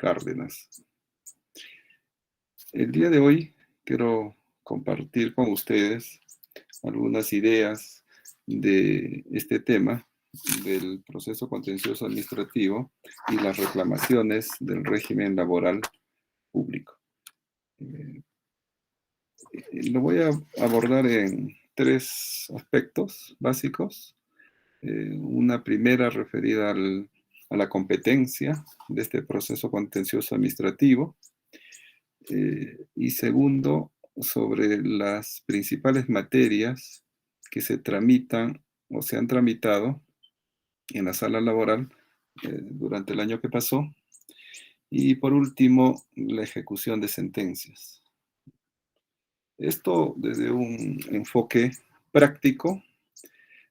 Cárdenas. El día de hoy quiero compartir con ustedes algunas ideas de este tema del proceso contencioso administrativo y las reclamaciones del régimen laboral público. Lo voy a abordar en tres aspectos básicos. Una primera referida a la competencia de este proceso contencioso administrativo. Y segundo, sobre las principales materias que se tramitan o se han tramitado en la sala laboral durante el año que pasó. Y por último, la ejecución de sentencias. Esto desde un enfoque práctico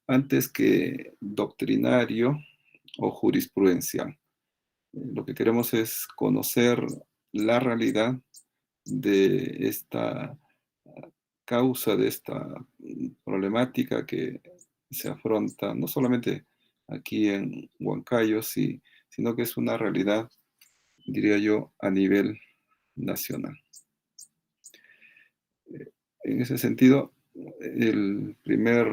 antes que doctrinario o jurisprudencial. Lo que queremos es conocer la realidad de esta causa, de esta problemática que se afronta no solamente aquí en Huancayo, sino que es una realidad, diría yo, a nivel nacional. En ese sentido, el primer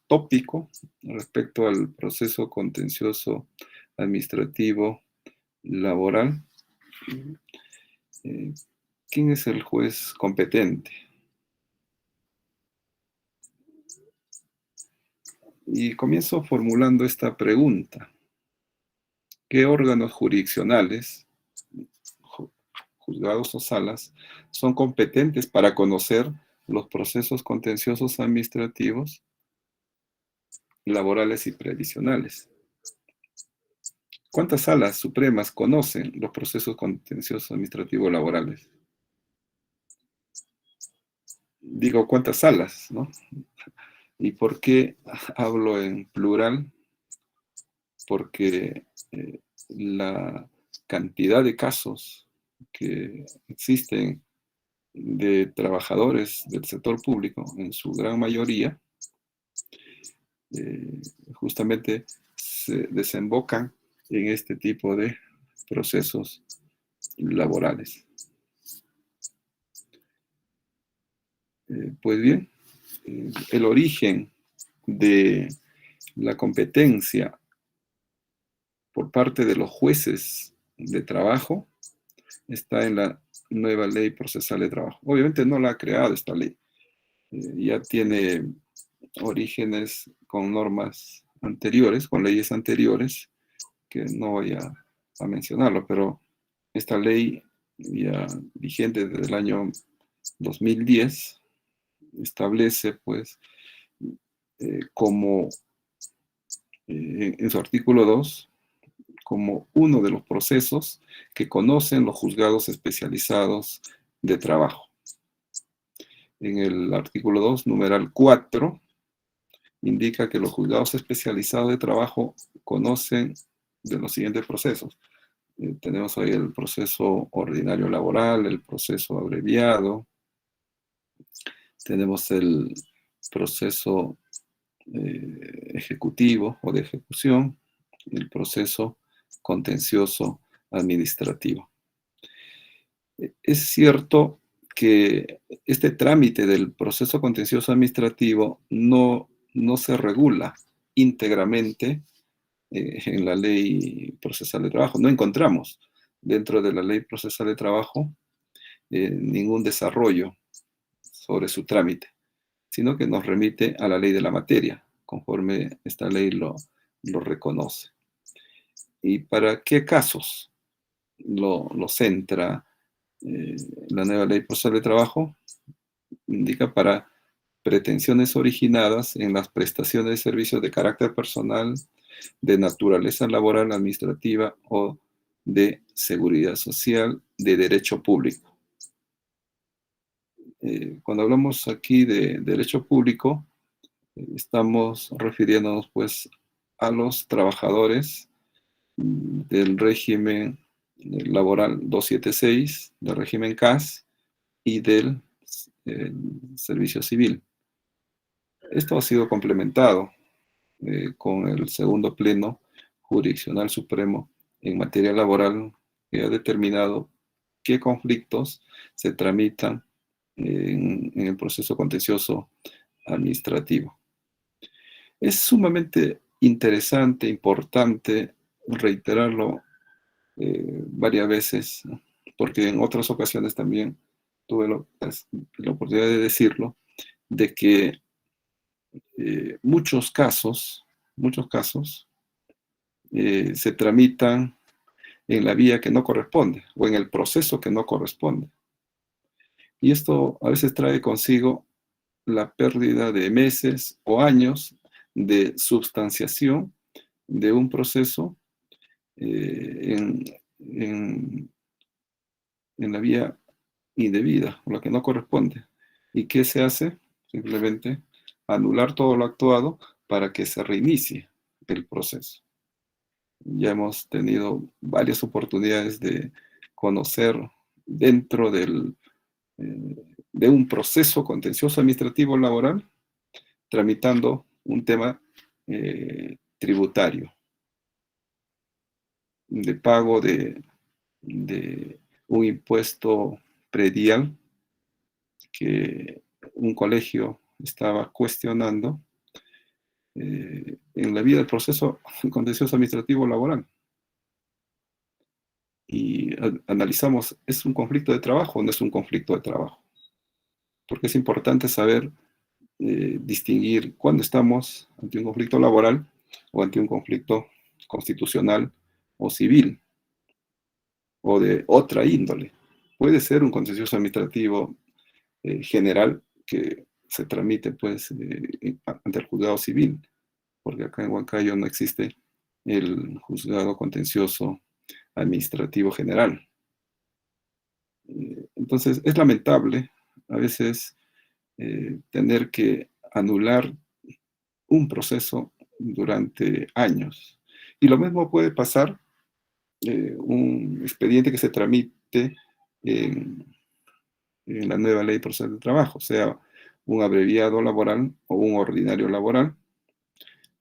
tópico respecto al proceso contencioso administrativo laboral, ¿quién es el juez competente? Y comienzo formulando esta pregunta. ¿Qué órganos jurisdiccionales, juzgados o salas, son competentes para conocer los procesos contenciosos administrativos, laborales y previsionales? ¿Cuántas salas supremas conocen los procesos contenciosos administrativos laborales? Digo, ¿cuántas salas, no? ¿Y por qué hablo en plural? Porque la cantidad de casos que existen de trabajadores del sector público, en su gran mayoría, justamente se desembocan en este tipo de procesos laborales. Pues bien, el origen de la competencia por parte de los jueces de trabajo está en la nueva ley procesal de trabajo. Obviamente no la ha creado esta ley. Ya tiene orígenes con normas anteriores, con leyes anteriores, que no voy a mencionarlo, pero esta ley ya vigente desde el año 2010 establece, pues, como en su artículo 2, como uno de los procesos que conocen los juzgados especializados de trabajo. En el artículo 2, numeral 4, indica que los juzgados especializados de trabajo conocen de los siguientes procesos. Tenemos ahí el proceso ordinario laboral, el proceso abreviado, tenemos el proceso ejecutivo o de ejecución, el proceso contencioso administrativo. Es cierto que este trámite del proceso contencioso administrativo no se regula íntegramente en la ley procesal de trabajo. No encontramos dentro de la ley procesal de trabajo ningún desarrollo sobre su trámite, sino que nos remite a la ley de la materia, conforme esta ley lo reconoce. ¿Y para qué casos lo centra la nueva ley procesal de trabajo? Indica para pretensiones originadas en las prestaciones de servicios de carácter personal, de naturaleza laboral, administrativa o de seguridad social, de derecho público. Cuando hablamos aquí de derecho público, estamos refiriéndonos pues a los trabajadores del régimen laboral 276, del régimen CAS y del servicio civil. Esto ha sido complementado con el segundo pleno jurisdiccional supremo en materia laboral que ha determinado qué conflictos se tramitan en el proceso contencioso administrativo. Es sumamente interesante, importante reiterarlo varias veces, porque en otras ocasiones también tuve la oportunidad de decirlo, de que muchos casos se tramitan en la vía que no corresponde o en el proceso que no corresponde. Y esto a veces trae consigo la pérdida de meses o años de substanciación de un proceso eh, en, en- en la vía indebida o la que no corresponde. ¿Y qué se hace? Simplemente anular todo lo actuado para que se reinicie el proceso. Ya hemos tenido varias oportunidades de conocer dentro de un proceso contencioso administrativo laboral, tramitando un tema tributario, de pago de un impuesto predial que un colegio estaba cuestionando en la vía del proceso contencioso administrativo laboral. Y analizamos, ¿es un conflicto de trabajo o no es un conflicto de trabajo? Porque es importante saber distinguir cuándo estamos ante un conflicto laboral o ante un conflicto constitucional o civil o de otra índole. Puede ser un contencioso administrativo general que se tramite pues, ante el juzgado civil, porque acá en Huancayo no existe el juzgado contencioso administrativo general. Entonces, es lamentable a veces tener que anular un proceso durante años. Y lo mismo puede pasar un expediente que se tramite en, en la nueva ley procesal de trabajo, sea un abreviado laboral o un ordinario laboral,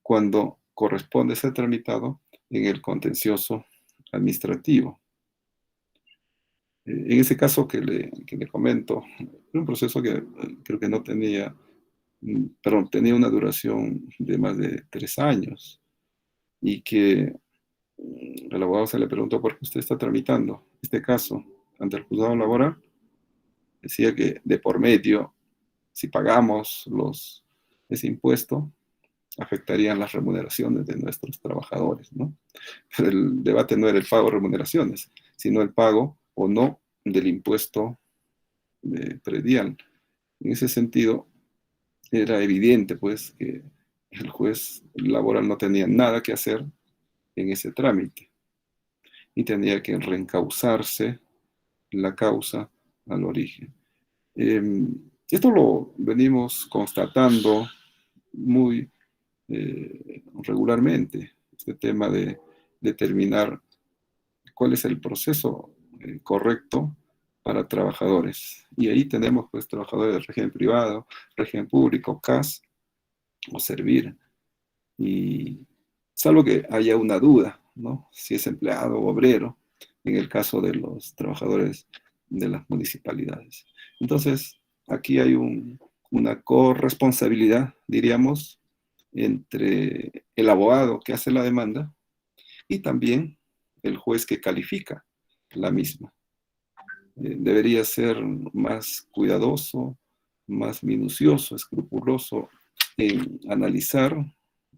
cuando corresponde ser tramitado en el contencioso administrativo. En ese caso que le comento, era un proceso que creo que no tenía, perdón, tenía una duración de más de 3 años y que el abogado se le preguntó por qué usted está tramitando este caso ante el juzgado laboral. Decía que de por medio, si pagamos ese impuesto, afectarían las remuneraciones de nuestros trabajadores, ¿no? Pero el debate no era el pago de remuneraciones, sino el pago o no del impuesto predial. En ese sentido, era evidente, pues, que el juez laboral no tenía nada que hacer en ese trámite y tenía que reencauzarse la causa al origen. Eh, Esto lo venimos constatando muy regularmente, este tema de determinar cuál es el proceso correcto para trabajadores. Y ahí tenemos pues trabajadores de régimen privado, régimen público, CAS o Servir. Y salvo que haya una duda, ¿no? Si es empleado o obrero, en el caso de los trabajadores de las municipalidades. Entonces, aquí hay una corresponsabilidad, diríamos, entre el abogado que hace la demanda y también el juez que califica la misma. Debería ser más cuidadoso, más minucioso, escrupuloso en analizar,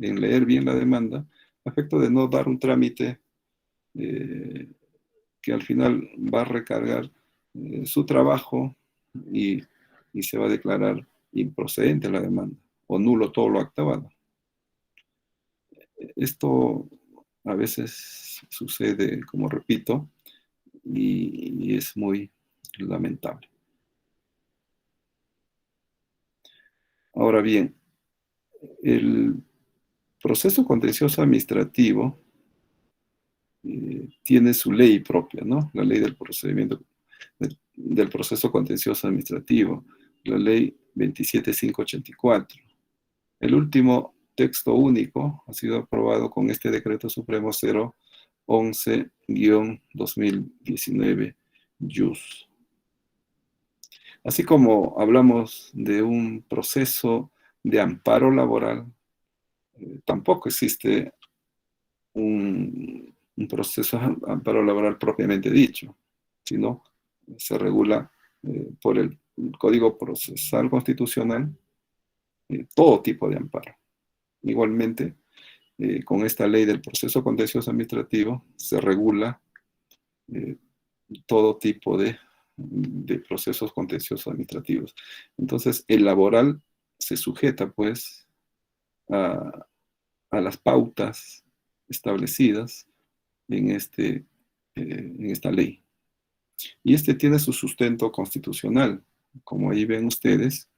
en leer bien la demanda, a efecto de no dar un trámite eh, que al final va a recargar su trabajo y, y se va a declarar improcedente la demanda o nulo todo lo actabado. Esto a veces sucede, como repito, y es muy lamentable. Ahora bien, el proceso contencioso administrativo tiene su ley propia, ¿no? La ley del procedimiento, del proceso contencioso administrativo, la ley 27584. El último texto único ha sido aprobado con este decreto supremo 011 2019-JUS. Así como hablamos de un proceso de amparo laboral, tampoco existe un proceso de amparo laboral propiamente dicho, sino se regula por el Código Procesal Constitucional todo tipo de amparo. Igualmente, con esta ley del proceso contencioso administrativo se regula eh, todo tipo de procesos contenciosos administrativos. Entonces, el laboral se sujeta, pues, a las pautas establecidas en esta ley. Y este tiene su sustento constitucional, como ahí ven ustedes,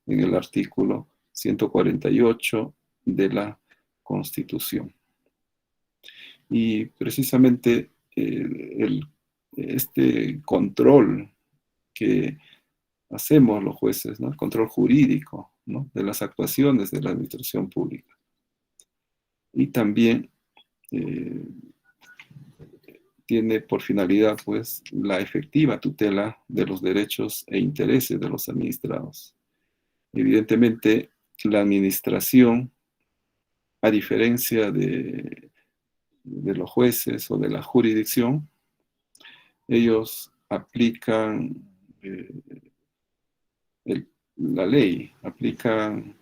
en el artículo 148 de la Constitución. Y precisamente este control que hacemos los jueces, ¿no? El control jurídico, ¿no? De las actuaciones de la administración pública. Y también tiene por finalidad, pues, la efectiva tutela de los derechos e intereses de los administrados. Evidentemente, la administración, a diferencia de los jueces o de la jurisdicción, ellos aplican la ley, aplican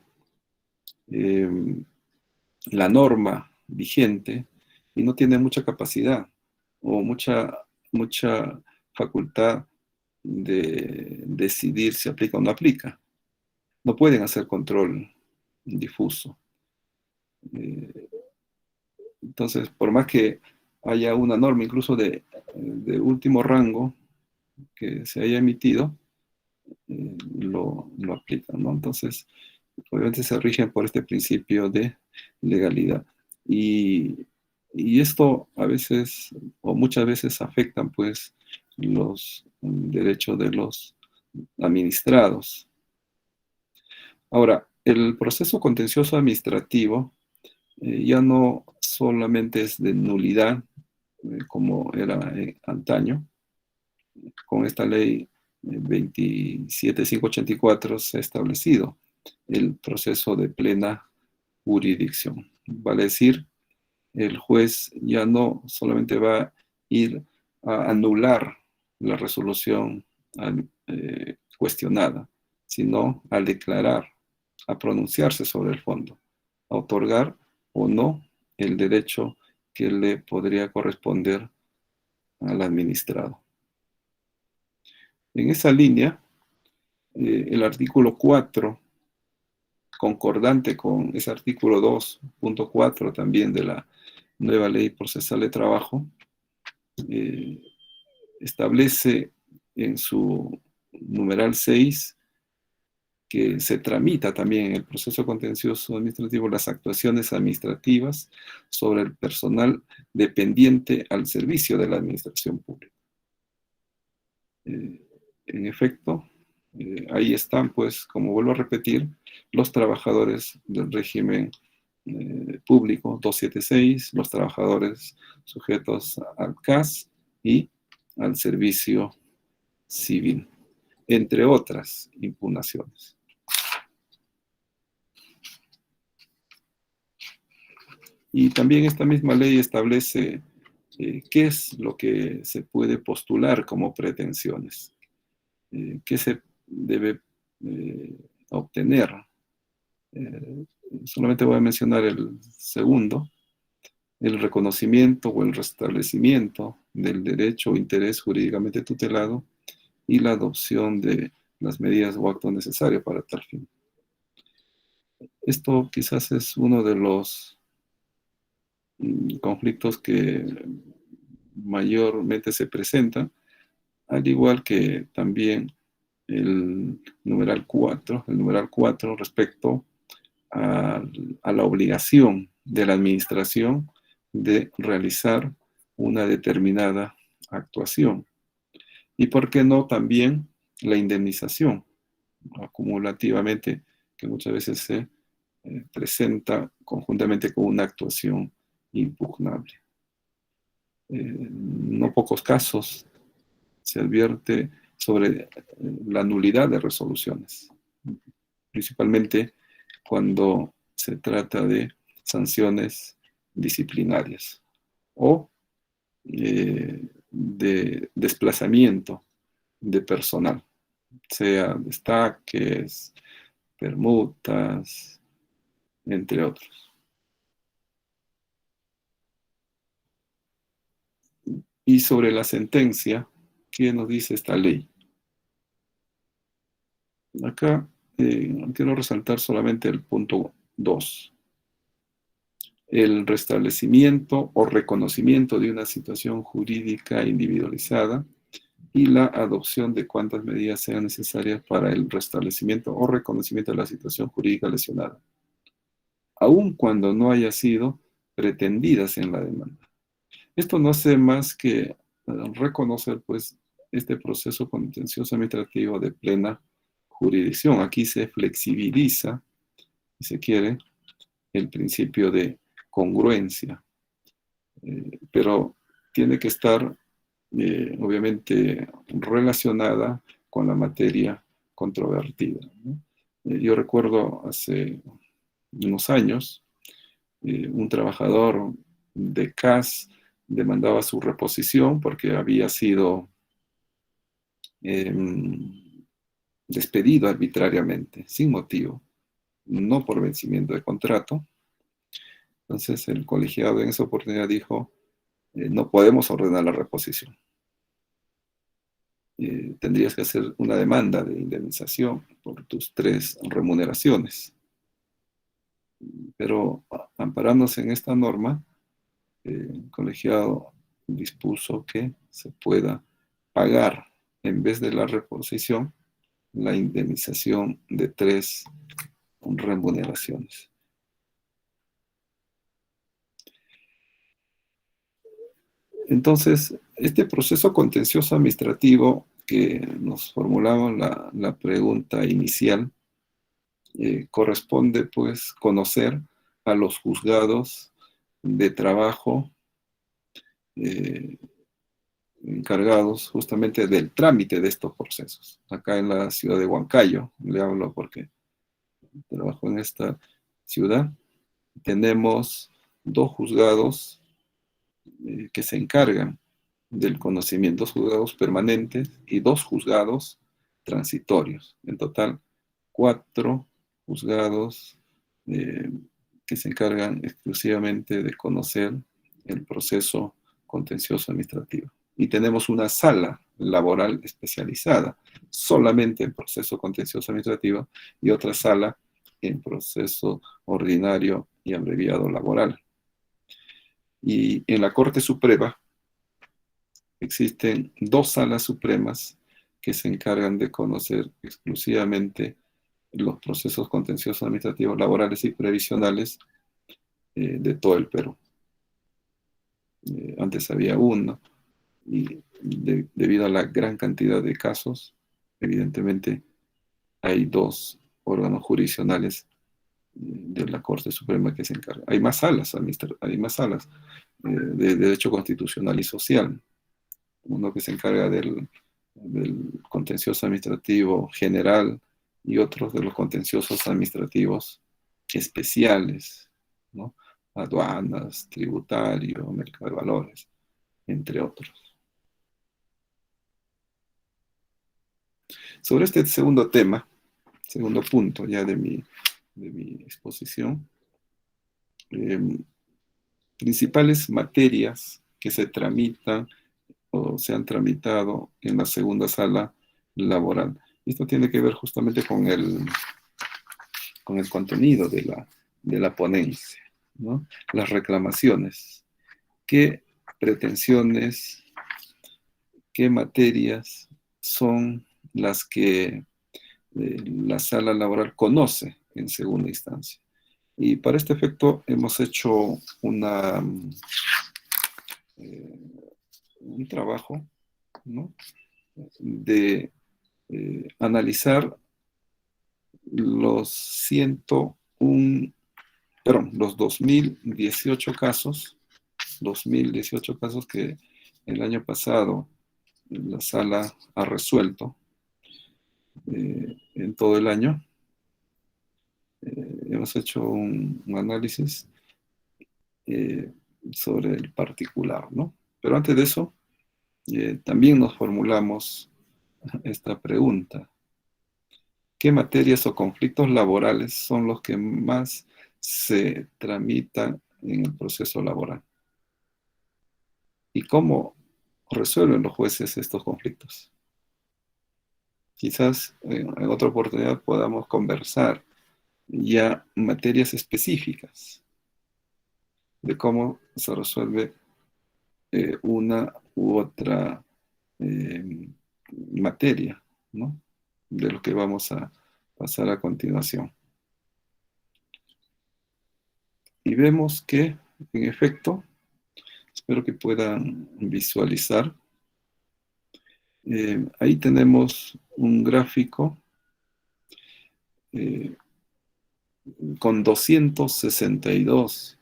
la norma vigente y no tienen mucha capacidad o mucha facultad de decidir si aplica o no aplica. No pueden hacer control difuso. Entonces, por más que haya una norma, incluso de último rango, que se haya emitido, lo aplican, ¿no? Entonces, obviamente se rigen por este principio de legalidad. Y esto a veces, o muchas veces, afectan, pues, los derechos de los administrados. Ahora, el proceso contencioso administrativo ya no solamente es de nulidad, como era antaño. Con esta ley 27584 se ha establecido el proceso de plena jurisdicción. Vale decir, el juez ya no solamente va a ir a anular la resolución cuestionada, sino a declarar, a pronunciarse sobre el fondo, a otorgar o no el derecho que le podría corresponder al administrado. En esa línea, el artículo 4, concordante con ese artículo 2.4 también de la nueva ley procesal de trabajo, establece en su numeral 6 que se tramita también en el proceso contencioso administrativo las actuaciones administrativas sobre el personal dependiente al servicio de la administración pública. En efecto, ahí están, pues, como vuelvo a repetir, los trabajadores del régimen público 276, los trabajadores sujetos al CAS y al servicio civil, entre otras impugnaciones. Y también esta misma ley establece qué es lo que se puede postular como pretensiones, qué se debe obtener. Solamente voy a mencionar el segundo: el reconocimiento o el restablecimiento del derecho o interés jurídicamente tutelado y la adopción de las medidas o actos necesarios para tal fin. Esto quizás es uno de los conflictos que mayormente se presentan, al igual que también el numeral 4 respecto a la obligación de la administración de realizar una determinada actuación. Y por qué no también la indemnización, acumulativamente, que muchas veces se presenta conjuntamente con una actuación impugnable. no pocos casos se advierte sobre la nulidad de resoluciones, principalmente cuando se trata de sanciones disciplinarias o de desplazamiento de personal, sea destaques, permutas, entre otros. Y sobre la sentencia, ¿qué nos dice esta ley? Acá quiero resaltar solamente el punto 2. El restablecimiento o reconocimiento de una situación jurídica individualizada y la adopción de cuantas medidas sean necesarias para el restablecimiento o reconocimiento de la situación jurídica lesionada, aun cuando no haya sido pretendidas en la demanda. Esto no hace más que reconocer, pues, este proceso contencioso administrativo de plena jurisdicción. Aquí se flexibiliza, si se quiere, el principio de congruencia, pero tiene que estar, obviamente, relacionada con la materia controvertida, ¿no? Yo recuerdo hace unos años, un trabajador de CAS demandaba su reposición porque había sido eh, despedido arbitrariamente, sin motivo, no por vencimiento de contrato. Entonces el colegiado en esa oportunidad dijo, no podemos ordenar la reposición. Tendrías que hacer una demanda de indemnización por tus 3 remuneraciones. Pero amparándose en esta norma, el colegiado dispuso que se pueda pagar, en vez de la reposición, la indemnización de 3 remuneraciones. Entonces, este proceso contencioso administrativo que nos formulamos la pregunta inicial, corresponde, pues, conocer a los juzgados de trabajo eh, encargados justamente del trámite de estos procesos. Acá en la ciudad de Huancayo, le hablo porque trabajo en esta ciudad, tenemos 2 juzgados que se encargan del conocimiento, 2 juzgados permanentes y 2 juzgados transitorios. En total, 4 juzgados eh, que se encargan exclusivamente de conocer el proceso contencioso administrativo. Y tenemos una sala laboral especializada solamente en proceso contencioso administrativo y otra sala en proceso ordinario y abreviado laboral. Y en la Corte Suprema existen 2 salas supremas que se encargan de conocer exclusivamente los procesos contenciosos administrativos laborales y previsionales de todo el Perú. Antes había uno, y debido a la gran cantidad de casos, evidentemente hay 2 órganos jurisdiccionales de la Corte Suprema que se encargan. Hay más salas, hay más salas de derecho constitucional y social. Uno que se encarga del contencioso administrativo general y otros de los contenciosos administrativos especiales, ¿no? Aduanas, tributario, mercado de valores, entre otros. Sobre este segundo tema, segundo punto ya de mi exposición, principales materias que se tramitan o se han tramitado en la segunda sala laboral. Esto tiene que ver justamente con el contenido de la ponencia, ¿no? Las reclamaciones, qué pretensiones, qué materias son las que la sala laboral conoce en segunda instancia. Y para este efecto hemos hecho un trabajo, ¿no?, de analizar los 2018 casos, 2018 casos que el año pasado la sala ha resuelto en todo el año. Hemos hecho un análisis eh, sobre el particular, ¿no? Pero antes de eso, también nos formulamos esta pregunta. ¿Qué materias o conflictos laborales son los que más se tramitan en el proceso laboral? ¿Y cómo resuelven los jueces estos conflictos? Quizás en otra oportunidad podamos conversar ya materias específicas de cómo se resuelve una u otra eh, materia, ¿no? De lo que vamos a pasar a continuación. Y vemos que, en efecto, espero que puedan visualizar, ahí tenemos un gráfico eh, con 262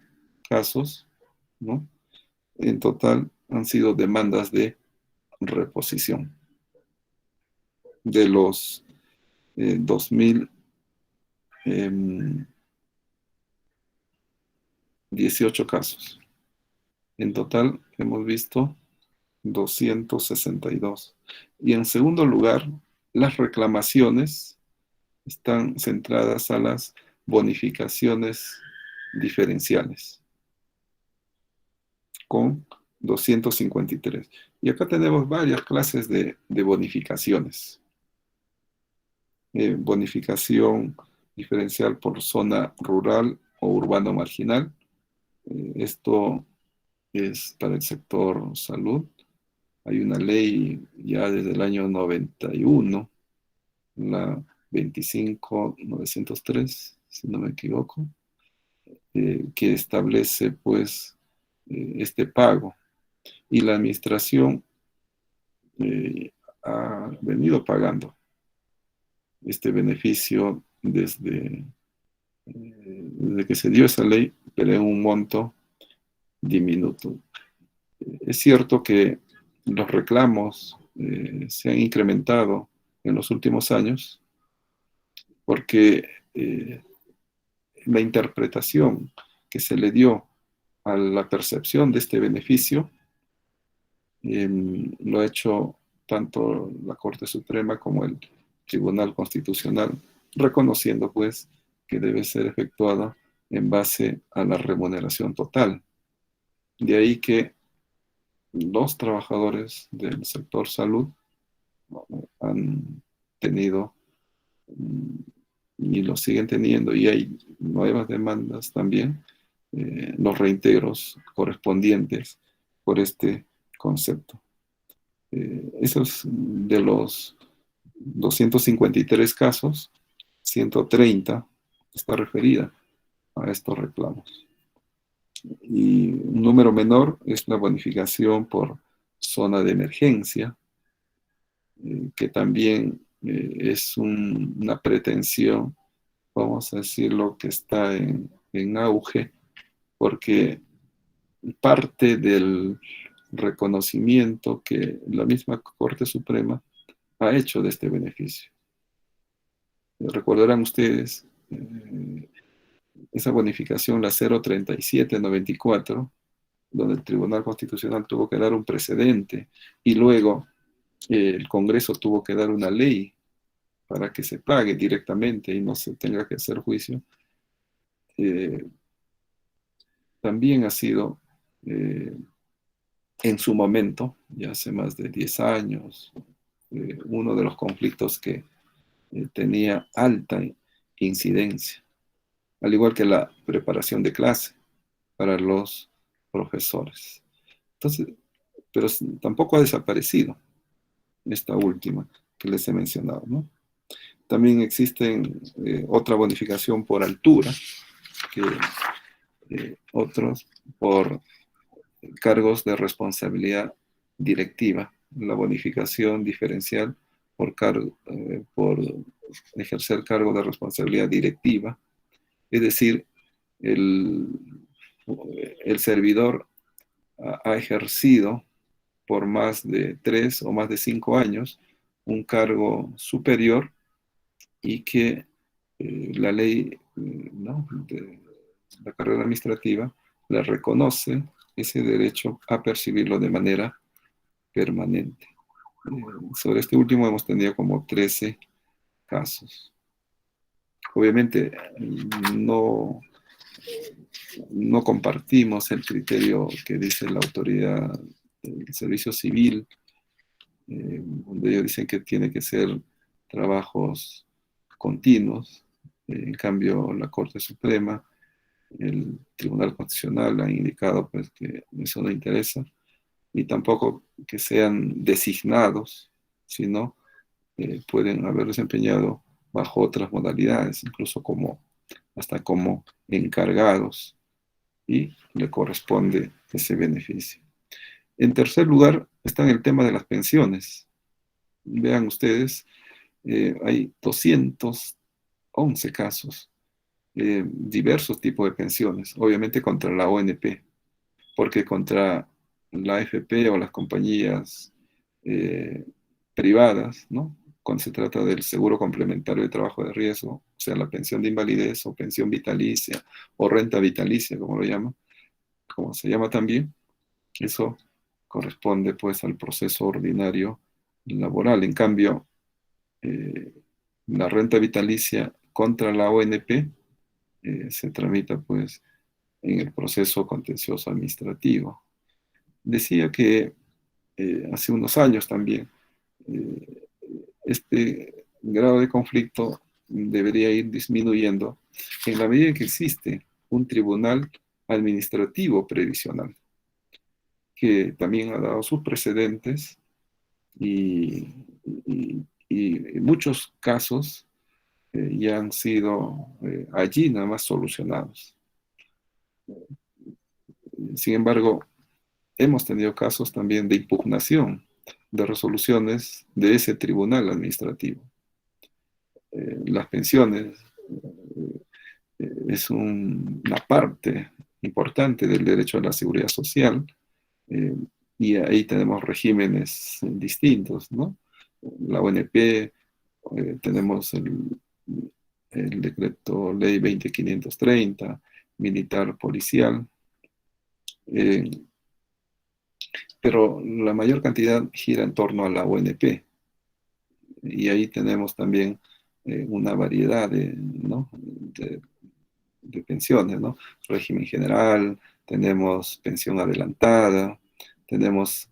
casos, ¿no? En total han sido demandas de reposición. De los 2018 casos. En total hemos visto 262. Y en segundo lugar, las reclamaciones están centradas a las bonificaciones diferenciales, con 253. Y acá tenemos varias clases de bonificaciones. Bonificación diferencial por zona rural o urbano marginal. Esto es para el sector salud. Hay una ley ya desde el año 91, la 25.903, si no me equivoco, que establece pues este pago. Y la administración ha venido pagando este beneficio desde que se dio esa ley, pero en un monto diminuto. Es cierto que los reclamos se han incrementado en los últimos años porque la interpretación que se le dio a la percepción de este beneficio lo ha hecho tanto la Corte Suprema como el Tribunal Constitucional, reconociendo pues que debe ser efectuada en base a la remuneración total. De ahí que los trabajadores del sector salud han tenido y lo siguen teniendo, y hay nuevas demandas también, los reintegros correspondientes por este concepto. Esos de los 253 casos, 130 está referida a estos reclamos. Y un número menor es la bonificación por zona de emergencia, que también es una pretensión, vamos a decirlo, que está en auge, porque parte del reconocimiento que la misma Corte Suprema ha hecho de este beneficio. Recordarán ustedes esa bonificación, la 03794, donde el Tribunal Constitucional tuvo que dar un precedente y luego el Congreso tuvo que dar una ley para que se pague directamente y no se tenga que hacer juicio. También ha sido en su momento, ya hace más de 10 años, uno de los conflictos que tenía alta incidencia, al igual que la preparación de clase para los profesores. Entonces, pero tampoco ha desaparecido esta última que les he mencionado, ¿no? También existen otra bonificación por altura, que otros por cargos de responsabilidad directiva, la bonificación diferencial por ejercer cargo de responsabilidad directiva, es decir, el servidor ha ejercido por más de 3 o más de 5 años un cargo superior y que la ley, ¿no?, de la carrera administrativa le reconoce ese derecho a percibirlo de manera permanente. Sobre este último hemos tenido como 13 casos. Obviamente no, no compartimos el criterio que dice la autoridad del servicio civil, donde ellos dicen que tiene que ser trabajos continuos. En cambio, la Corte Suprema, el Tribunal Constitucional ha indicado pues, que eso no interesa, y tampoco que sean designados, sino pueden haber desempeñado bajo otras modalidades, incluso hasta como encargados, y le corresponde ese beneficio. En tercer lugar está en el tema de las pensiones. Vean ustedes, hay 211 casos, diversos tipos de pensiones, obviamente contra la ONP, porque contra la AFP o las compañías privadas, ¿no?, cuando se trata del seguro complementario de trabajo de riesgo, o sea, la pensión de invalidez o pensión vitalicia o renta vitalicia, como lo llaman, como se llama también, eso corresponde pues al proceso ordinario laboral. En cambio, la renta vitalicia contra la ONP se tramita pues en el proceso contencioso administrativo. Decía que hace unos años también eh, este grado de conflicto debería ir disminuyendo en la medida en que existe un tribunal administrativo previsional, que también ha dado sus precedentes y muchos casos ya han sido allí nada más solucionados. Sin embargo, hemos tenido casos también de impugnación de resoluciones de ese tribunal administrativo. Las pensiones es una parte importante del derecho a la seguridad social, eh, y ahí tenemos regímenes distintos, ¿no? La ONP, tenemos el decreto ley 20.530, militar policial, eh, pero la mayor cantidad gira en torno a la ONP, y ahí tenemos también una variedad ¿no?, de pensiones, ¿no? Régimen general, tenemos pensión adelantada, tenemos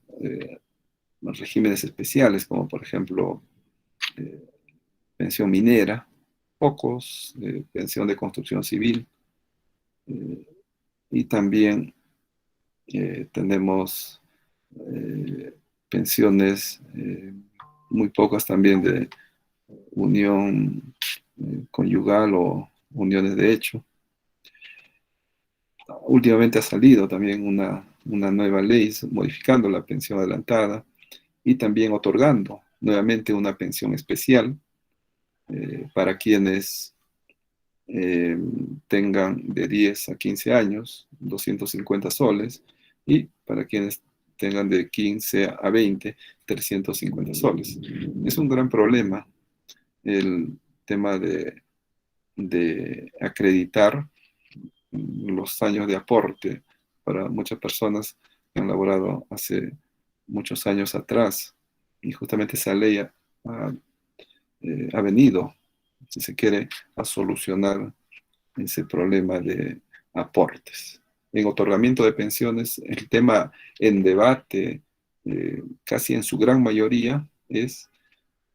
regímenes especiales, como por ejemplo eh, pensión minera, pocos, pensión de construcción civil, eh, y también tenemos pensiones muy pocas también de unión conyugal o uniones de hecho. Últimamente ha salido también una nueva ley modificando la pensión adelantada y también otorgando nuevamente una pensión especial para quienes eh, tengan de 10 a 15 años, 250 soles, y para quienes tengan de 15 a 20, 350 soles. Es un gran problema el tema de acreditar los años de aporte para muchas personas que han laborado hace muchos años atrás. Y justamente esa ley ha venido, si se quiere, a solucionar ese problema de aportes. En otorgamiento de pensiones, el tema en debate, casi en su gran mayoría, es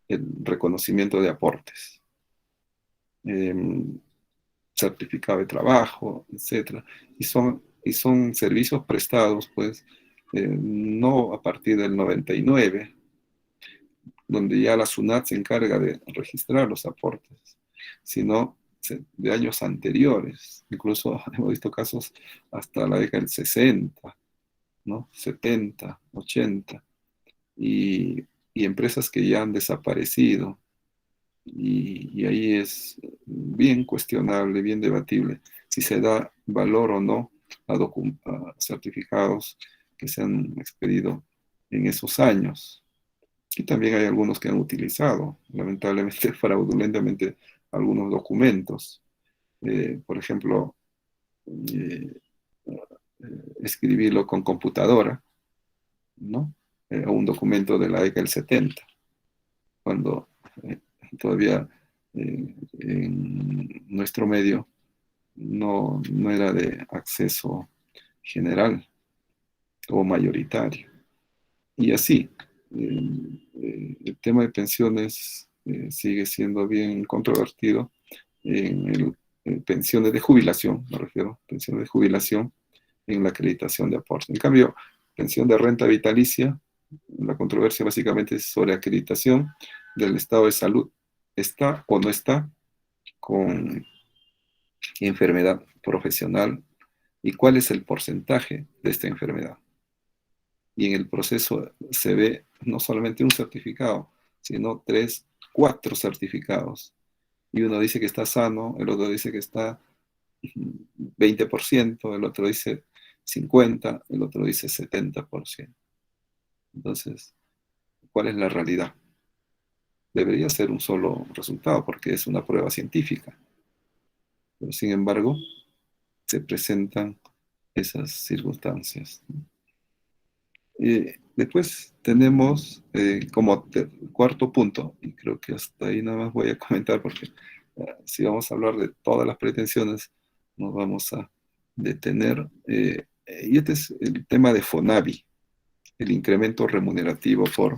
el reconocimiento de aportes. Certificado de trabajo, etcétera, y son servicios prestados, pues, no a partir del 99, donde ya la SUNAT se encarga de registrar los aportes, sino de años anteriores. Incluso hemos visto casos hasta la década del 60, ¿no?, 70, 80, y empresas que ya han desaparecido. Y ahí es bien cuestionable, bien debatible, si se da valor o no a certificados que se han expedido en esos años. Y también hay algunos que han utilizado, lamentablemente, fraudulentamente, algunos documentos. Por ejemplo, eh, escribirlo con computadora, ¿no? O un documento de la década del 70, cuando eh, todavía en nuestro medio no era de acceso general o mayoritario. Y así, el tema de pensiones sigue siendo bien controvertido en pensiones de jubilación, me refiero, pensiones de jubilación en la acreditación de aporte. En cambio, pensión de renta vitalicia, la controversia básicamente es sobre acreditación del estado de salud. ¿Está o no está con enfermedad profesional y cuál es el porcentaje de esta enfermedad? Y en el proceso se ve no solamente un certificado, sino 3, 4 certificados. Y uno dice que está sano, el otro dice que está 20%, el otro dice 50%, el otro dice 70%. Entonces, ¿cuál es la realidad? Debería ser un solo resultado porque es una prueba científica. Pero sin embargo, se presentan esas circunstancias. Después tenemos como cuarto punto, y creo que hasta ahí nada más voy a comentar porque si vamos a hablar de todas las pretensiones, nos vamos a detener. Y este es el tema de FONAVI, el incremento remunerativo por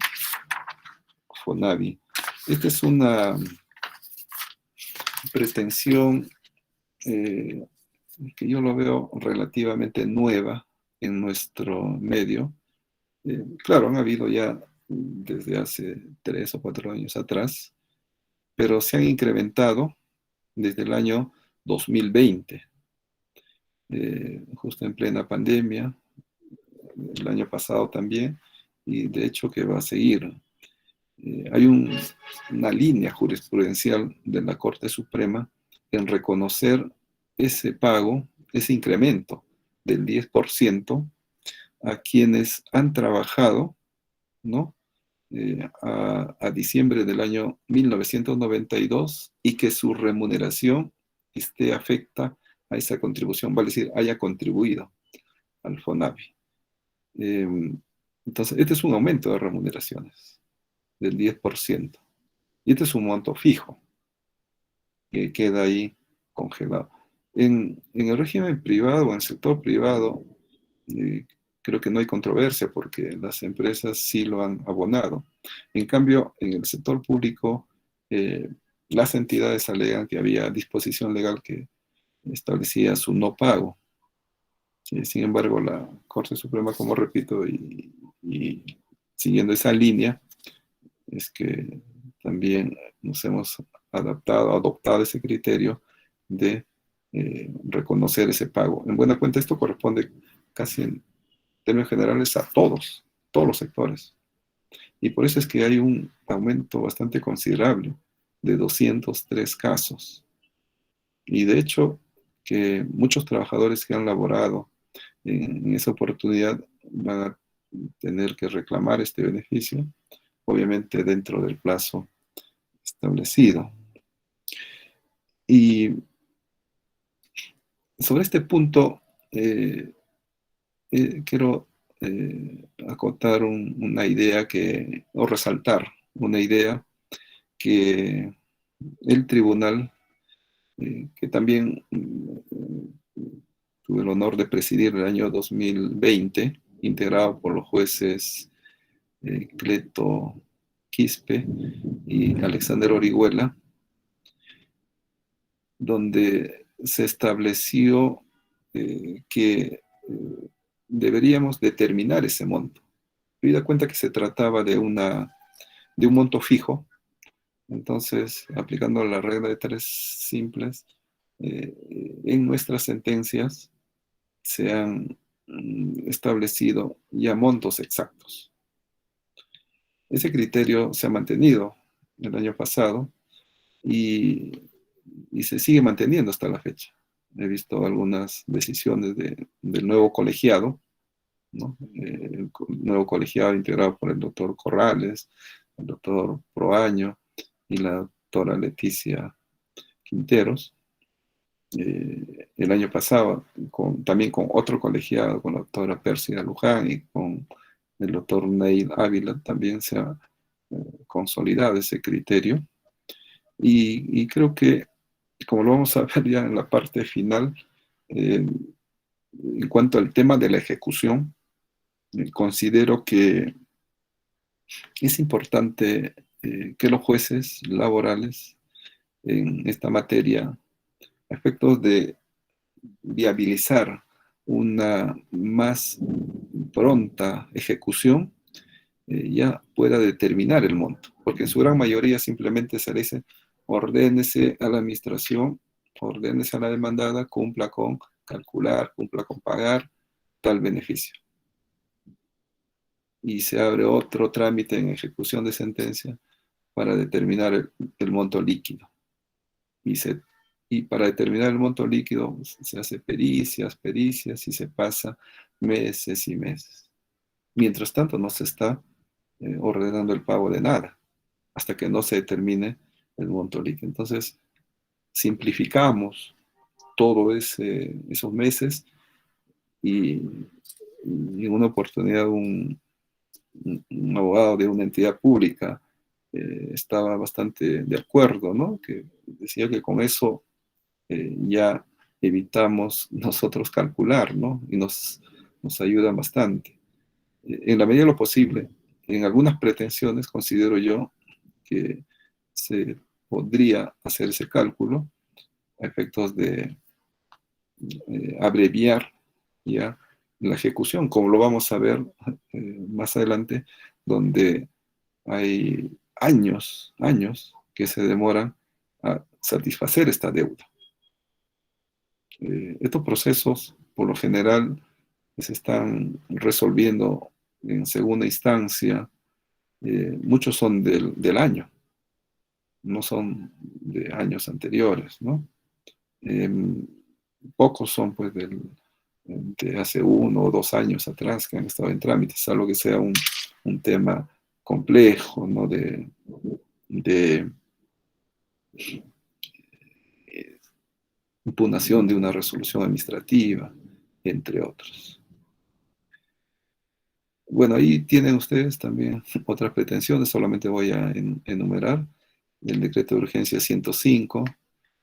FONAVI. Esta es una pretensión eh, que yo lo veo relativamente nueva en nuestro medio. Claro, han habido ya desde hace 3 o 4 años atrás, pero se han incrementado desde el año 2020, justo en plena pandemia, el año pasado también, y de hecho que va a seguir. Hay una línea jurisprudencial de la Corte Suprema en reconocer ese pago, ese incremento del 10% a quienes han trabajado, ¿no? A diciembre del año 1992 y que su remuneración esté afecta a esa contribución, vale decir, haya contribuido al FONAVI. Eh, entonces, este es un aumento de remuneraciones del 10%. Y este es un monto fijo que queda ahí congelado. En el régimen privado o en el sector privado, eh, creo que no hay controversia porque las empresas sí lo han abonado. En cambio, en el sector público, eh, las entidades alegan que había disposición legal que establecía su no pago. Sin embargo, la Corte Suprema, como repito, y siguiendo esa línea, es que también nos hemos adoptado ese criterio de reconocer ese pago. En buena cuenta, esto corresponde casi en términos generales a todos los sectores. Y por eso es que hay un aumento bastante considerable de 203 casos. Y de hecho, que muchos trabajadores que han laborado en esa oportunidad van a tener que reclamar este beneficio, obviamente dentro del plazo establecido. Y sobre este punto, quiero acotar una idea o resaltar una idea que el tribunal, que también tuve el honor de presidir el año 2020, integrado por los jueces Cleto Quispe y Alexander Orihuela, donde se estableció que deberíamos determinar ese monto. Me da cuenta que se trataba de un monto fijo, entonces, aplicando la regla de 3 simples, en nuestras sentencias se han establecido ya montos exactos. Ese criterio se ha mantenido el año pasado y se sigue manteniendo hasta la fecha. He visto algunas decisiones del nuevo colegiado, ¿no? El nuevo colegiado integrado por el doctor Corrales, el doctor Proaño y la doctora Leticia Quinteros. El año pasado, también con otro colegiado, con la doctora Pérsia Luján y con el doctor Neil Ávila, también se ha consolidado ese criterio. Y creo que, como lo vamos a ver ya en la parte final, en cuanto al tema de la ejecución, considero que es importante que los jueces laborales en esta materia, a efectos de viabilizar una más pronta ejecución, ya pueda determinar el monto, porque en su gran mayoría simplemente se le dice ordénese a la administración, ordénese a la demandada, cumpla con calcular, cumpla con pagar tal beneficio. Y se abre otro trámite en ejecución de sentencia para determinar el monto líquido. Y para determinar el monto líquido se hace pericias, pericias y se pasa meses y meses. Mientras tanto no se está ordenando el pago de nada hasta que no se determine el monto líquido. Entonces, simplificamos todos esos meses y en una oportunidad un abogado de una entidad pública estaba bastante de acuerdo, ¿no? Que decía que con eso ya evitamos nosotros calcular, ¿no? Y nos ayuda bastante. En la medida de lo posible, en algunas pretensiones considero yo que se podría hacer ese cálculo a efectos de abreviar ya la ejecución, como lo vamos a ver más adelante, donde hay años que se demoran a satisfacer esta deuda. Estos procesos, por lo general, se están resolviendo en segunda instancia. Muchos son del año, no son de años anteriores, ¿no? Eh, Pocos son, pues, de hace 1 o 2 años atrás que han estado en trámites, salvo que sea un tema complejo, ¿no? De eh, impugnación de una resolución administrativa, entre otros. Bueno, ahí tienen ustedes también otras pretensiones, solamente voy a enumerar el decreto de urgencia 105,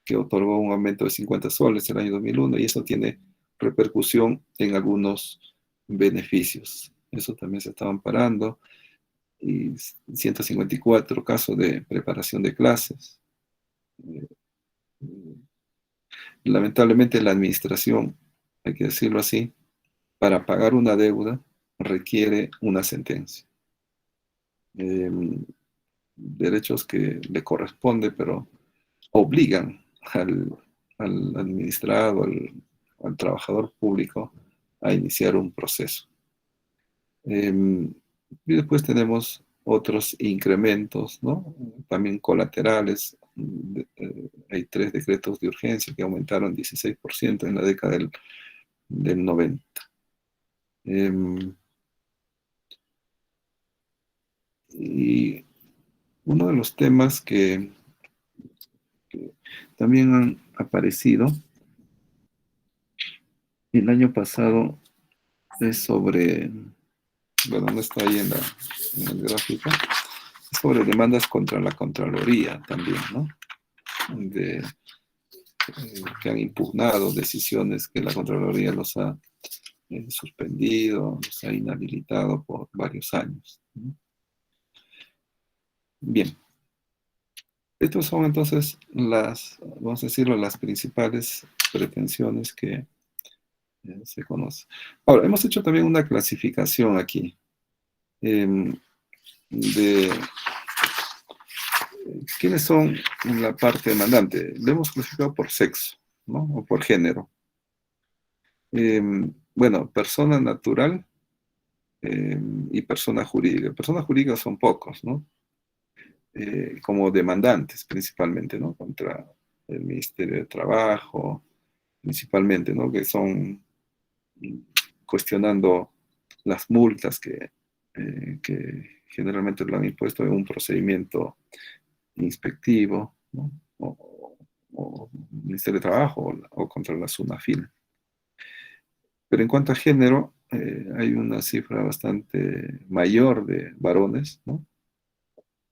que otorgó un aumento de 50 soles el año 2001, y eso tiene repercusión en algunos beneficios. Eso también se está amparando. Y 154, caso de preparación de clases. Eh, Lamentablemente la administración, hay que decirlo así, para pagar una deuda requiere una sentencia. Derechos que le corresponde, pero obligan al administrado, al trabajador público a iniciar un proceso. Y después tenemos otros incrementos, ¿no? También colaterales. Hay 3 decretos de urgencia que aumentaron 16% en la década del 90. Y uno de los temas que también han aparecido el año pasado es sobre, bueno, no está ahí en el gráfico, es sobre demandas contra la Contraloría también, ¿no? Que han impugnado decisiones que la Contraloría los ha suspendido, los ha inhabilitado por varios años, ¿no? Bien, estas son entonces vamos a decirlo, las principales pretensiones que se conocen. Ahora, hemos hecho también una clasificación aquí em, de quiénes son la parte demandante. Lo hemos clasificado por sexo, ¿no? O por género. Bueno, persona natural y persona jurídica. Persona jurídica son pocos, ¿no? Como demandantes principalmente, ¿no? Contra el Ministerio de Trabajo, principalmente, ¿no? Que son cuestionando las multas que generalmente lo han impuesto en un procedimiento inspectivo, ¿no? O Ministerio de Trabajo o contra la SUNAFIL. Pero en cuanto a género, hay una cifra bastante mayor de varones, ¿no?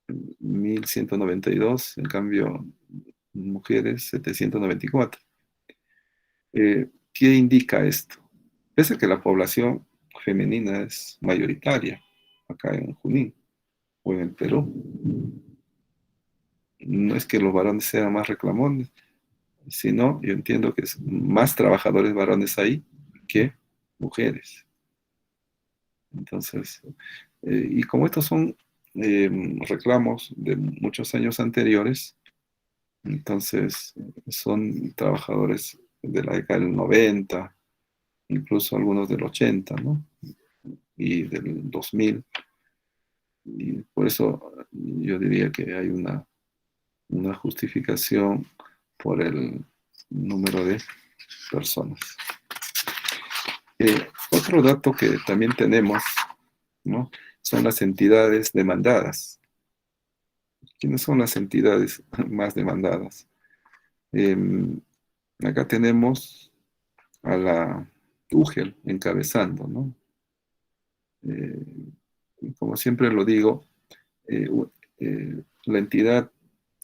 1.192, en cambio, mujeres 794. ¿Qué indica esto? Pese a que la población femenina es mayoritaria acá en Junín o en el Perú, no es que los varones sean más reclamones, sino yo entiendo que es más trabajadores varones ahí que mujeres. Entonces, y como estos son reclamos de muchos años anteriores, entonces son trabajadores de la década del 90, incluso algunos del 80, ¿no? Y del 2000. Y por eso yo diría que hay una justificación por el número de personas. Otro dato que también tenemos, ¿no? Son las entidades demandadas. ¿Quiénes son las entidades más demandadas? Em, Acá tenemos a la UGEL encabezando, ¿no? Como siempre lo digo, eh, la entidad,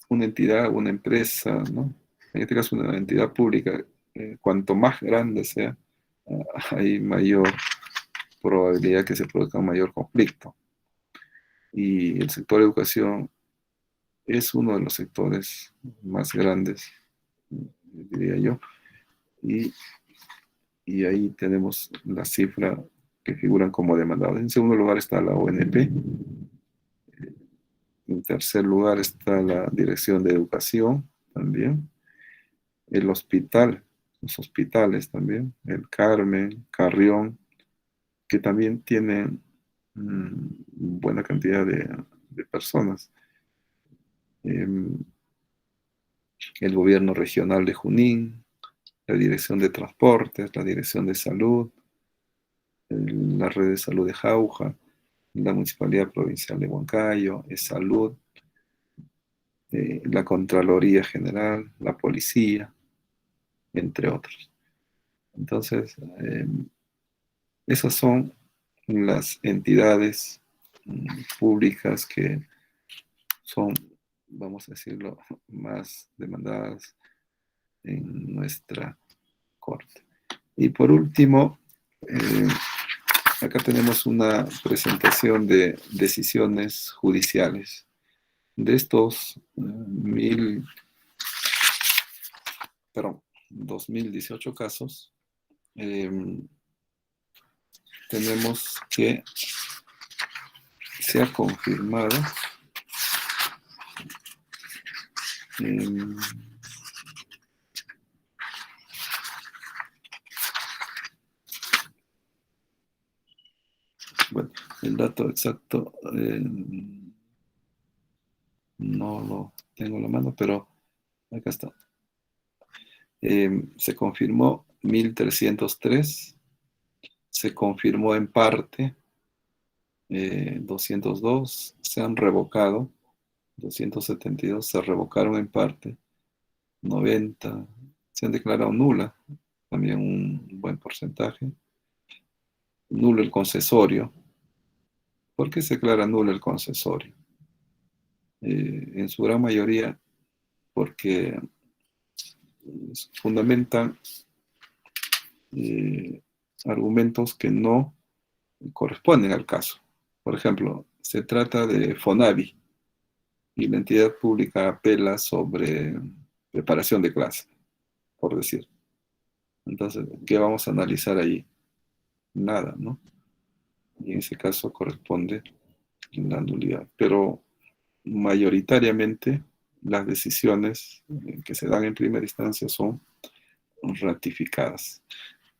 una empresa, ¿no? En este caso una entidad pública, cuanto más grande sea, hay mayor probabilidad que se produzca un mayor conflicto. Y el sector educación es uno de los sectores más grandes, diría yo, y, y ahí tenemos la cifra que figuran como demandados. En segundo lugar está la ONP, en tercer lugar está la Dirección de Educación también, el hospital, los hospitales también, el Carmen, Carrión, que también tienen buena cantidad de personas. Em, el gobierno regional de Junín, la Dirección de Transportes, la Dirección de Salud, la Red de Salud de Jauja, la Municipalidad Provincial de Huancayo, Salud, la Contraloría General, la Policía, entre otros. Entonces, esas son las entidades públicas que son, vamos a decirlo, más demandadas en nuestra corte. Y por último, acá tenemos una presentación de decisiones judiciales. De estos 2018 casos, tenemos que se ha confirmado bueno, el dato exacto no lo tengo en la mano, pero acá está. Se confirmó 1.303, se confirmó en parte 202, se han revocado 272, se revocaron en parte 90, se han declarado nula, también un buen porcentaje. Nulo el concesorio. ¿Por qué se declara nulo el concesorio? En su gran mayoría porque fundamentan argumentos que no corresponden al caso. Por ejemplo, se trata de FONAVI y la entidad pública apela sobre preparación de clase, por decir. Entonces, ¿qué vamos a analizar ahí? Nada, ¿no? Y en ese caso corresponde la nulidad. Pero mayoritariamente las decisiones que se dan en primera instancia son ratificadas.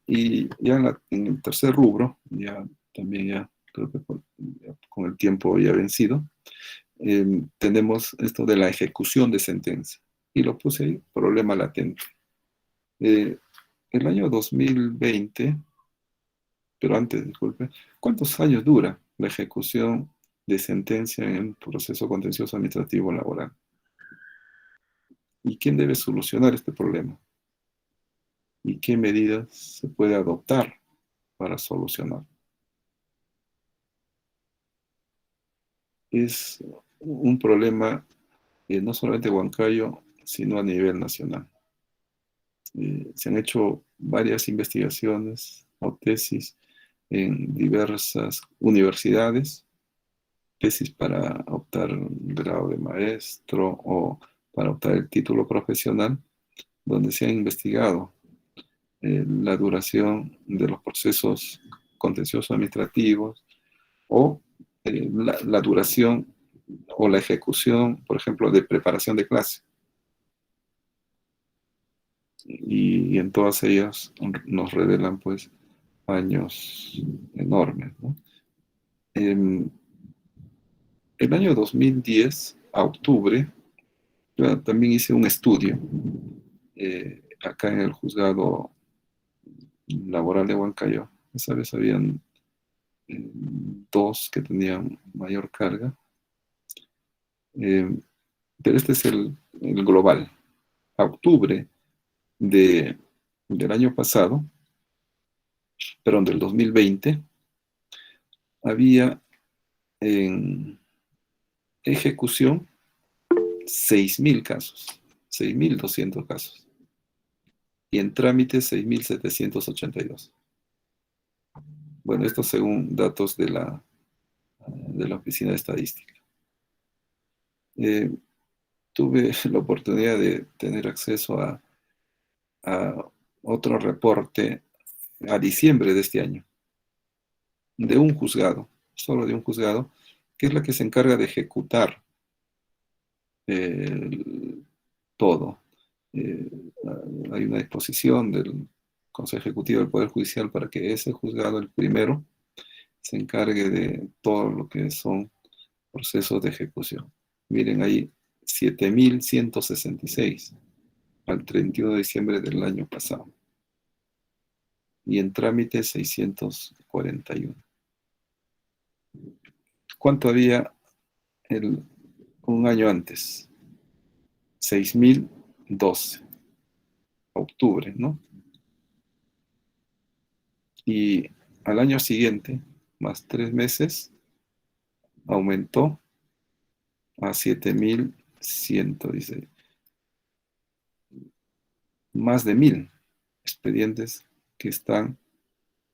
Y ya en el tercer rubro, ya también ya creo que ya con el tiempo ya vencido, tenemos esto de la ejecución de sentencia. Y lo puse ahí, problema latente. El año 2020 Pero antes, disculpe, ¿cuántos años dura la ejecución de sentencia en un proceso contencioso administrativo laboral? ¿Y quién debe solucionar este problema? ¿Y qué medidas se puede adoptar para solucionar? Es un problema no solamente Huancayo, sino a nivel nacional. Se han hecho varias investigaciones o tesis en diversas universidades, tesis para optar un grado de maestro o para optar el título profesional, donde se ha investigado la duración de los procesos contenciosos administrativos o la duración o la ejecución, por ejemplo, de preparación de clase. Y en todas ellas nos revelan, pues, años enormes, ¿no? El año 2010, a octubre, yo también hice un estudio acá en el juzgado laboral de Huancayo. Esa vez habían dos que tenían mayor carga, eh, pero este es el global. A octubre de, del año pasado, perdón, del 2020, había en ejecución 6.000 casos, 6.200 casos, y en trámite 6.782. Bueno, esto según datos de la Oficina de Estadística. Tuve la oportunidad de tener acceso a otro reporte a diciembre de este año, de un juzgado, solo de un juzgado, que es la que se encarga de ejecutar todo. Eh, Hay una disposición del Consejo Ejecutivo del Poder Judicial para que ese juzgado, el primero, se encargue de todo lo que son procesos de ejecución. Miren ahí, 7.166 al 31 de diciembre del año pasado. Y en trámite 641. ¿Cuánto había un año antes? 6.012, octubre, ¿no? Y al año siguiente, más 3 meses, aumentó a 7.116. Más de 1.000 expedientes que están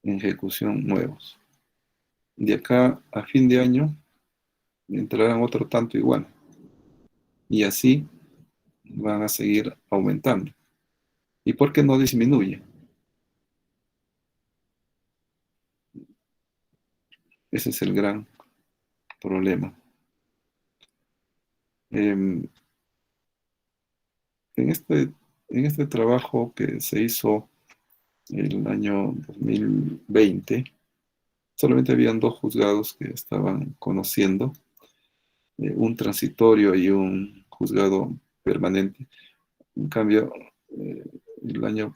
en ejecución nuevos. De acá a fin de año entrarán otro tanto igual. Y así van a seguir aumentando. ¿Y por qué no disminuye? Ese es el gran problema. En este trabajo que se hizo el año 2020, solamente habían dos juzgados que estaban conociendo, un transitorio y un juzgado permanente. En cambio, el año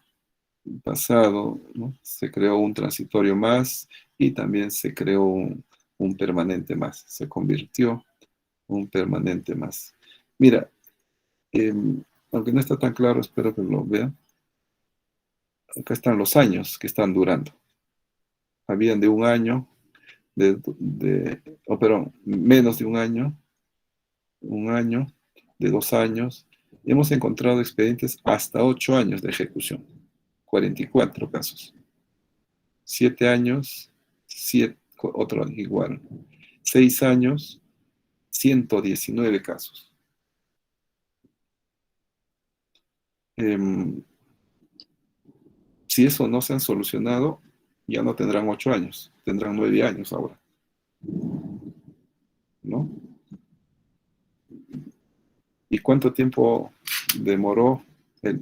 pasado, ¿no?, se creó un transitorio más y también se creó un permanente más. Se convirtió un permanente más. Mira, aunque no está tan claro, espero que lo vean. Acá están los años que están durando. Habían de un año, perdón, menos de un año, de 2 años. Hemos encontrado expedientes hasta 8 años de ejecución, 44 casos. 7 años, otro igual. 6 años, 119 casos. Si eso no se han solucionado, ya no tendrán 8 años, tendrán 9 años ahora, ¿no? ¿Y cuánto tiempo demoró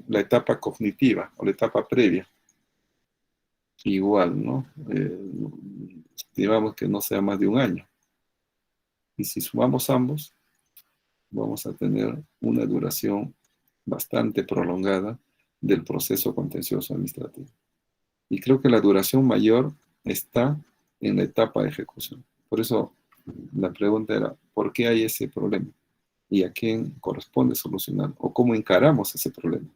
la etapa cognitiva o la etapa previa? Igual, ¿no? Estimamos que no sea más de un año. Y si sumamos ambos, vamos a tener una duración bastante prolongada del proceso contencioso administrativo. Y creo que la duración mayor está en la etapa de ejecución. Por eso la pregunta era, ¿por qué hay ese problema? ¿Y a quién corresponde solucionar? ¿O cómo encaramos ese problema?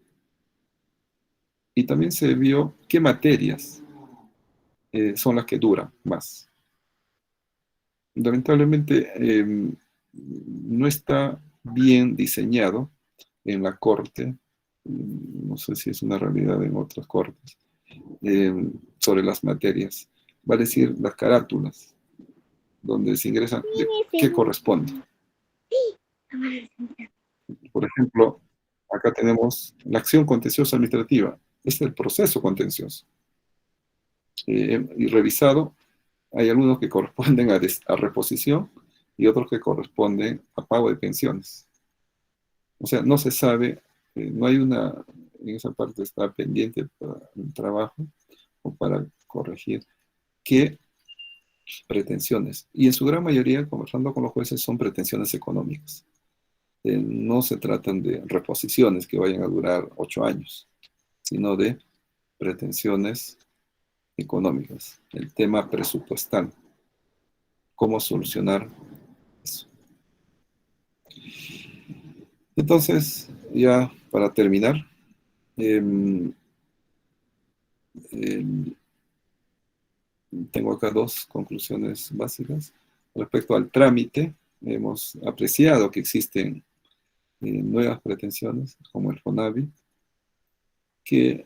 Y también se vio qué materias son las que duran más. Lamentablemente, no está bien diseñado en la corte, no sé si es una realidad en otras cortes, sobre las materias, va a decir las carátulas, donde se ingresan de qué corresponde. Por ejemplo, acá tenemos la acción contenciosa administrativa, es el proceso contencioso. Y revisado, hay algunos que corresponden a reposición y otros que corresponden a pago de pensiones. O sea, no se sabe, no hay una, en esa parte está pendiente para un trabajo o para corregir qué pretensiones. Y en su gran mayoría, conversando con los jueces, son pretensiones económicas. No se tratan de reposiciones que vayan a durar 8 años, sino de pretensiones económicas. El tema presupuestal. ¿Cómo solucionar eso? Entonces, ya para terminar, em, em, tengo acá dos conclusiones básicas. Respecto al trámite, hemos apreciado que existen nuevas pretensiones, como el FONAVI, que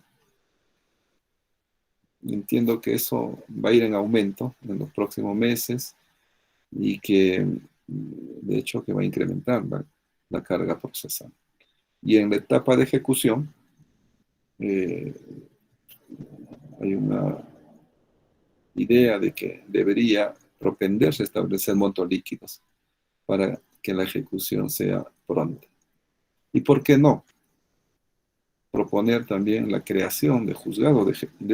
entiendo que eso va a ir en aumento en los próximos meses y que, de hecho, que va a incrementar la carga procesal. Y en la etapa de ejecución, eh, hay una idea de que debería propenderse a establecer montos líquidos para que la ejecución sea pronta. ¿Y por qué no? Proponer también la creación de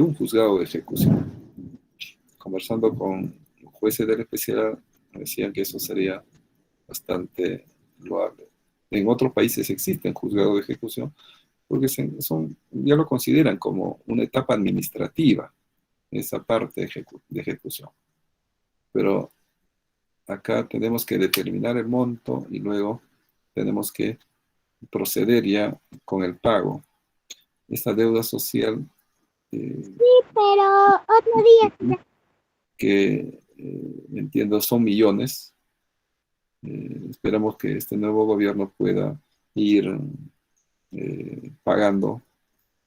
un juzgado de ejecución. Conversando con jueces de la especialidad, me decían que eso sería bastante loable. En otros países existen juzgados de ejecución porque ya lo consideran como una etapa administrativa, esa parte de ejecución. Pero acá tenemos que determinar el monto y luego tenemos que proceder ya con el pago. Esta deuda social Sí, pero otro día. que entiendo son millones. Esperamos que este nuevo gobierno pueda ir pagando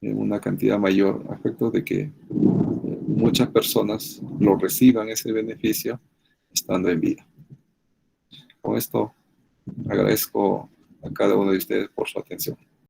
una cantidad mayor a efectos de que muchas personas lo reciban ese beneficio estando en vida. Con esto agradezco a cada uno de ustedes por su atención.